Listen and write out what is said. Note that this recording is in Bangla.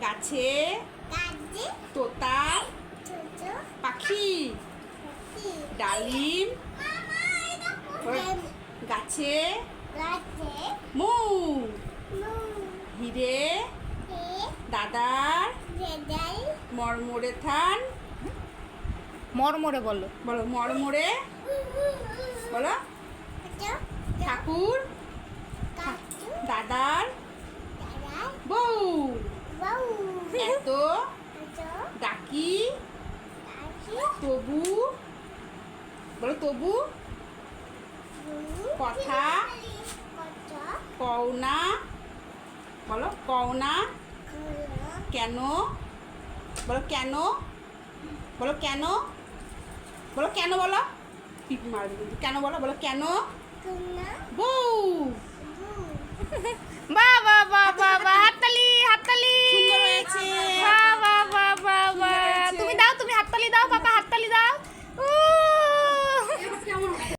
গাছে তোতা পাখি ডালিম গাছে মৌ হিরে দাদার মরমরে থান মরমরে বলো। বলো মরমরে বলো ঠাকুর দাদার বউ এত ডাকি তবু বলো তবু কথা কওনা বলো কওনা কেন বলো কেন বলো কেন বলো কেন বলো টিপ মারবে কিন্তু কেন বলো বলো কেন বউ বাহ বাহ বাহ বাহ।